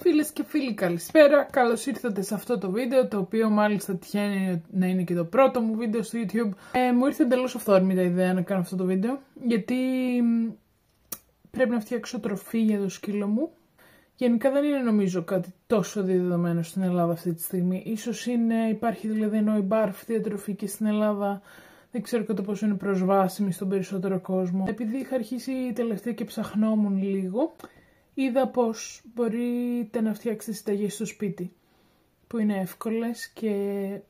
Φίλες και φίλοι, καλησπέρα. Καλώς ήρθατε σε αυτό το βίντεο, το οποίο μάλιστα τυχαίνει να είναι και το πρώτο μου βίντεο στο YouTube. Μου ήρθε εντελώς αυθόρμητα η ιδέα να κάνω αυτό το βίντεο, γιατί πρέπει να φτιάξω τροφή για το σκύλο μου. Γενικά δεν είναι νομίζω κάτι τόσο δεδομένο στην Ελλάδα αυτή τη στιγμή. Ίσως υπάρχει δηλαδή ενώ η μπάρφ διατροφή και στην Ελλάδα δεν ξέρω κατά πόσο είναι προσβάσιμη στον περισσότερο κόσμο. Επειδή είχα αρχίσει τελευταία και ψαχνόμουν λίγο, είδα πως μπορείτε να φτιάξετε συνταγές στο σπίτι, που είναι εύκολες και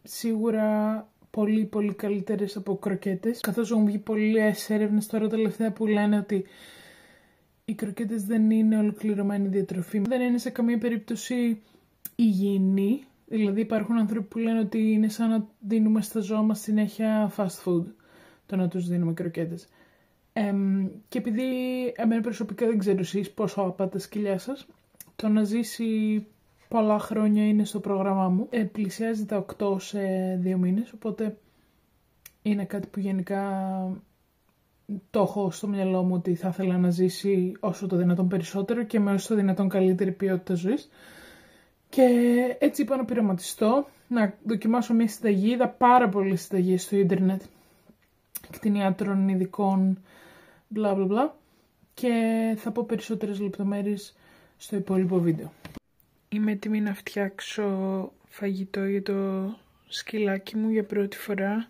σίγουρα πολύ πολύ καλύτερες από κροκέτες. Καθώς έχουν βγει πολλές έρευνες τώρα τελευταία που λένε ότι οι κροκέτες δεν είναι ολοκληρωμένη διατροφή. Δεν είναι σε καμία περίπτωση υγιεινή. Δηλαδή υπάρχουν άνθρωποι που λένε ότι είναι σαν να δίνουμε στα ζώα μας συνέχεια fast food, το να τους δίνουμε κροκέτες. Και επειδή εμένα προσωπικά δεν ξέρω εσείς πόσο αγαπάτε τα σκυλιά σας, το να ζήσει πολλά χρόνια είναι στο πρόγραμμά μου. Πλησιάζει τα 8 σε 2 μήνες, οπότε είναι κάτι που γενικά το έχω στο μυαλό μου ότι θα ήθελα να ζήσει όσο το δυνατόν περισσότερο και με όσο το δυνατόν καλύτερη ποιότητα ζωής. Και έτσι είπα να πειραματιστώ, να δοκιμάσω μια συνταγή. Είδα πάρα πολλές συνταγές στο ίντερνετ, κτηνιάτρων, ειδικών, μπλα μπλα μπλα, και θα πω περισσότερες λεπτομέρειες στο υπόλοιπο βίντεο. Είμαι έτοιμη να φτιάξω φαγητό για το σκυλάκι μου για πρώτη φορά.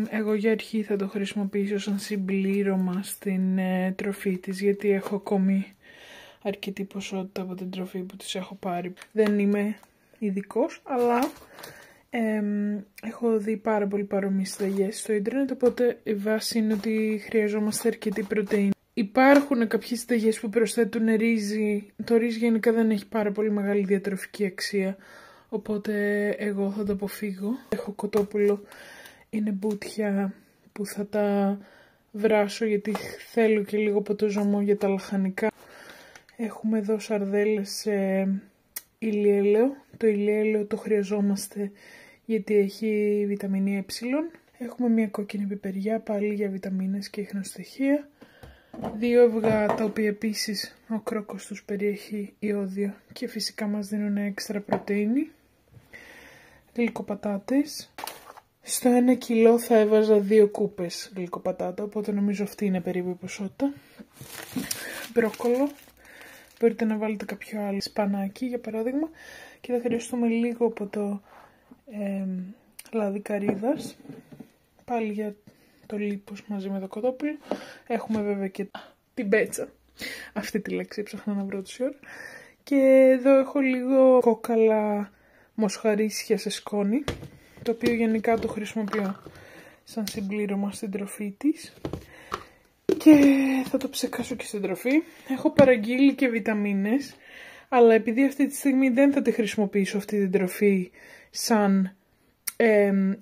Εγώ για αρχή θα το χρησιμοποιήσω σαν συμπλήρωμα στην τροφή της, γιατί έχω ακόμη αρκετή ποσότητα από την τροφή που της έχω πάρει. Δεν είμαι ειδικός, αλλά έχω δει πάρα πολύ παρόμοιες συνταγές στο ίντερνετ, οπότε η βάση είναι ότι χρειαζόμαστε αρκετή πρωτεΐνη. Υπάρχουν κάποιες συνταγές που προσθέτουν ρύζι. Το ρύζι γενικά δεν έχει πάρα πολύ μεγάλη διατροφική αξία, οπότε εγώ θα το αποφύγω. Έχω κοτόπουλο, είναι μπούτια που θα τα βράσω γιατί θέλω και λίγο ποτοζωμό για τα λαχανικά. Έχουμε εδώ σαρδέλες σε ηλιέλαιο. Το ηλιέλαιο το χρειαζόμαστε γιατί έχει βιταμίνη ε. Έχουμε μια κόκκινη πιπεριά πάλι για βιταμίνες και ιχνοστοιχεία. 2 αυγά τα οποία επίσης ο κρόκος τους περιέχει ιώδιο και φυσικά μας δίνουν έξτρα πρωτεΐνη. Γλυκοπατάτες. Στο 1 κιλό θα έβαζα 2 κούπες γλυκοπατάτα, οπότε νομίζω αυτή είναι περίπου η ποσότητα. Μπρόκολο. Μπορείτε να βάλετε κάποιο άλλο, σπανάκι για παράδειγμα, και θα χρειαστούμε λίγο από το λάδι καρύδας, πάλι για το λίπος μαζί με το κοτόπουλο. Έχουμε βέβαια και την πέτσα, αυτή τη λέξη ψάχνα να βρω τόση ώρα. Και εδώ έχω λίγο κόκαλα μοσχαρίσια σε σκόνη, το οποίο γενικά το χρησιμοποιώ σαν συμπλήρωμα στην τροφή της. Και θα το ψεκάσω και στην τροφή. Έχω παραγγείλει και βιταμίνες, αλλά επειδή αυτή τη στιγμή δεν θα τη χρησιμοποιήσω αυτή την τροφή σαν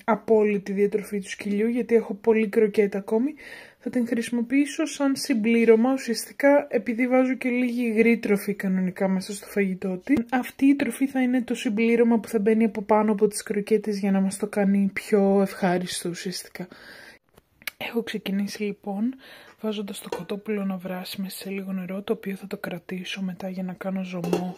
απόλυτη διατροφή του σκυλιού, γιατί έχω πολύ κροκέτα ακόμη, θα την χρησιμοποιήσω σαν συμπλήρωμα ουσιαστικά, επειδή βάζω και λίγη υγρή τροφή κανονικά μέσα στο φαγητό της. Αυτή η τροφή θα είναι το συμπλήρωμα που θα μπαίνει από πάνω από τις κροκέτες για να μας το κάνει πιο ευχάριστο ουσιαστικά. Έχω ξεκινήσει λοιπόν βάζοντας το κοτόπουλο να βράσει μέσα σε λίγο νερό, το οποίο θα το κρατήσω μετά για να κάνω ζωμό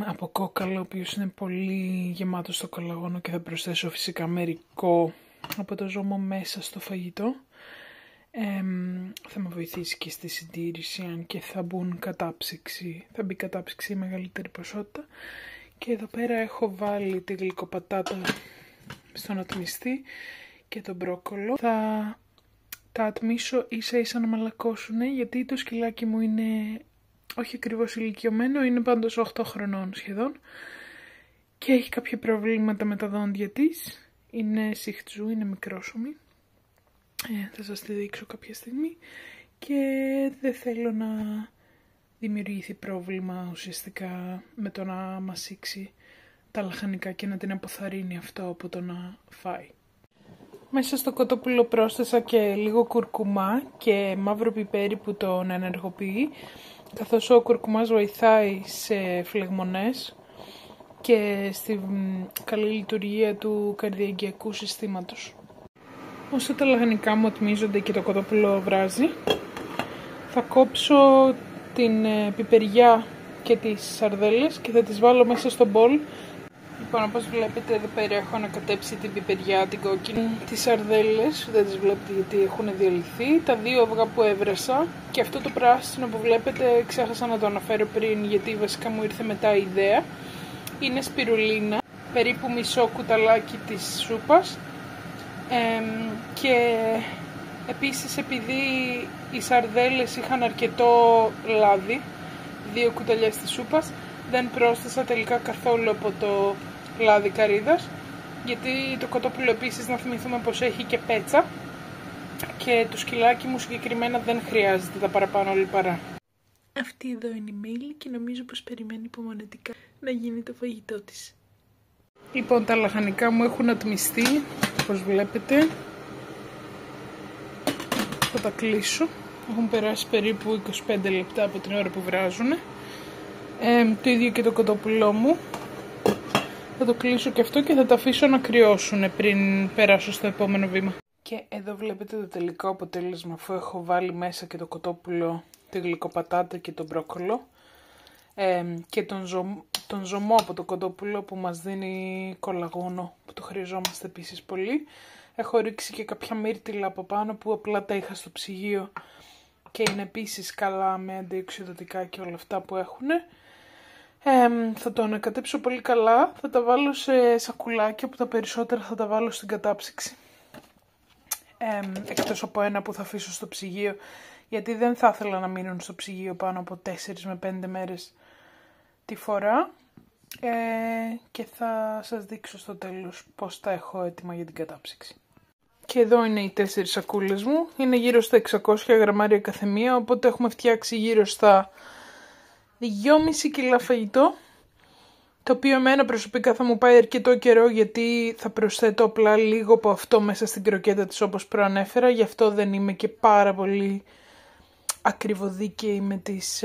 από κόκαλο, ο οποίος είναι πολύ γεμάτος στο κολαγόνο, και θα προσθέσω φυσικά μερικό από το ζωμό μέσα στο φαγητό. Θα με βοηθήσει και στη συντήρηση, αν και θα μπει κατάψυξη η μεγαλύτερη ποσότητα. Και εδώ πέρα έχω βάλει τη γλυκοπατάτα στον ατμιστή και το μπρόκολο. Θα τα ατμίσω ίσα ίσα να μαλακώσουν, γιατί το σκυλάκι μου είναι όχι ακριβώς ηλικιωμένο, είναι πάντως 8 χρονών σχεδόν και έχει κάποια προβλήματα με τα δόντια της. Είναι σιχτζού, είναι μικρόσωμη. Θα σας τη δείξω κάποια στιγμή και δεν θέλω να δημιουργηθεί πρόβλημα ουσιαστικά με το να μασίξει τα λαχανικά και να την αποθαρρύνει αυτό από το να φάει. Μέσα στο κοτόπουλο πρόσθεσα και λίγο κουρκουμά και μαύρο πιπέρι που τον ενεργοποιεί, καθώς ο κουρκουμάς βοηθάει σε φλεγμονές και στη καλή λειτουργία του καρδιαγγειακού συστήματος. Όσο τα λαχανικά μου ατμίζονται και το κοτόπουλο βράζει, θα κόψω την πιπεριά και τις σαρδέλες και θα τις βάλω μέσα στο μπολ. Λοιπόν, όπως βλέπετε εδώ πέρα έχω ανακατέψει την πιπεριά, την κόκκινη, τις σαρδέλες, δεν τις βλέπετε γιατί έχουν διαλυθεί, τα 2 αυγά που έβρασα και αυτό το πράσινο που βλέπετε ξέχασα να το αναφέρω πριν γιατί βασικά μου ήρθε μετά η ιδέα. Είναι σπιρουλίνα, περίπου μισό κουταλάκι της σούπας και επίσης επειδή οι σαρδέλες είχαν αρκετό λάδι, 2 κουταλιές της σούπας, δεν πρόσθεσα τελικά καθόλου από το λάδι καρύδας, γιατί το κοτόπουλο επίσης να θυμηθούμε πως έχει και πέτσα και το σκυλάκι μου συγκεκριμένα δεν χρειάζεται τα παραπάνω λιπαρά. Αυτή εδώ είναι η Μέιλη και νομίζω πως περιμένει υπομονετικά να γίνει το φαγητό της. Λοιπόν, τα λαχανικά μου έχουν ατμιστεί, όπως βλέπετε. Θα τα κλείσω. Έχουν περάσει περίπου 25 λεπτά από την ώρα που βράζουν. Το ίδιο και το κοτόπουλό μου. Θα το κλείσω και αυτό και θα τα αφήσω να κρυώσουν πριν περάσω στο επόμενο βήμα. Και εδώ βλέπετε το τελικό αποτέλεσμα, αφού έχω βάλει μέσα και το κοτόπουλο, τη γλυκοπατάτα και τον μπρόκολο και τον ζωμό από το κοτόπουλο που μας δίνει κολαγόνο που το χρειαζόμαστε επίσης πολύ. Έχω ρίξει και κάποια μύρτιλα από πάνω που απλά τα είχα στο ψυγείο και είναι επίσης καλά με αντιοξυδοτικά και όλα αυτά που έχουν. Θα το ανακατέψω πολύ καλά, θα τα βάλω σε σακουλάκια που τα περισσότερα θα τα βάλω στην κατάψυξη. Εκτός από ένα που θα αφήσω στο ψυγείο, γιατί δεν θα ήθελα να μείνουν στο ψυγείο πάνω από 4 με 5 μέρες τη φορά. Και θα σας δείξω στο τέλος πώς τα έχω έτοιμα για την κατάψυξη. Και εδώ είναι οι 4 σακούλες μου, είναι γύρω στα 600 γραμμάρια καθεμία, οπότε έχουμε φτιάξει γύρω στα 2,5 κιλά φαγητό, το οποίο εμένα προσωπικά θα μου πάει αρκετό καιρό γιατί θα προσθέτω απλά λίγο από αυτό μέσα στην κροκέτα της όπως προανέφερα, γι' αυτό δεν είμαι και πάρα πολύ ακριβοδίκαιη με τις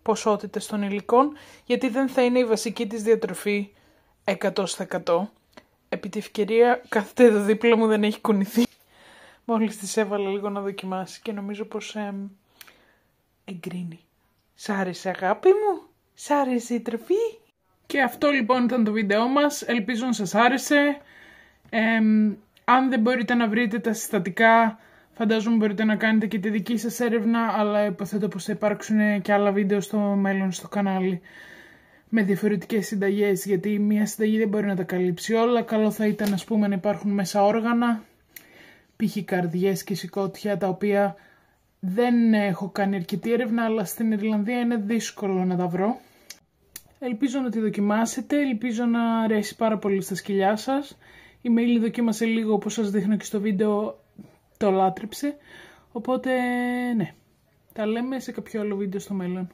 ποσότητες των υλικών, γιατί δεν θα είναι η βασική της διατροφή 100%. Επί τη ευκαιρία κάθεται εδώ δίπλα μου, δεν έχει κουνηθεί. Μόλις της έβαλα λίγο να δοκιμάσει και νομίζω πως εγκρίνει. Σ' άρεσε αγάπη μου? Σ' άρεσε η τροφή? Και αυτό λοιπόν ήταν το βίντεό μας. Ελπίζω να σας άρεσε. Αν δεν μπορείτε να βρείτε τα συστατικά, φαντάζομαι μπορείτε να κάνετε και τη δική σας έρευνα, αλλά υποθέτω πως θα υπάρξουν και άλλα βίντεο στο μέλλον στο κανάλι με διαφορετικές συνταγές, γιατί μία συνταγή δεν μπορεί να τα καλύψει όλα. Καλό θα ήταν, ας πούμε, να υπάρχουν μέσα όργανα, π.χ. καρδιές και σηκώτια, τα οποία δεν έχω κάνει αρκετή έρευνα, αλλά στην Ιρλανδία είναι δύσκολο να τα βρω. Ελπίζω να τη δοκιμάσετε, ελπίζω να αρέσει πάρα πολύ στα σκυλιά σας. Η Μέιλη δοκίμασε λίγο, όπως σας δείχνω και στο βίντεο, το λάτρεψε. Οπότε, ναι, τα λέμε σε κάποιο άλλο βίντεο στο μέλλον.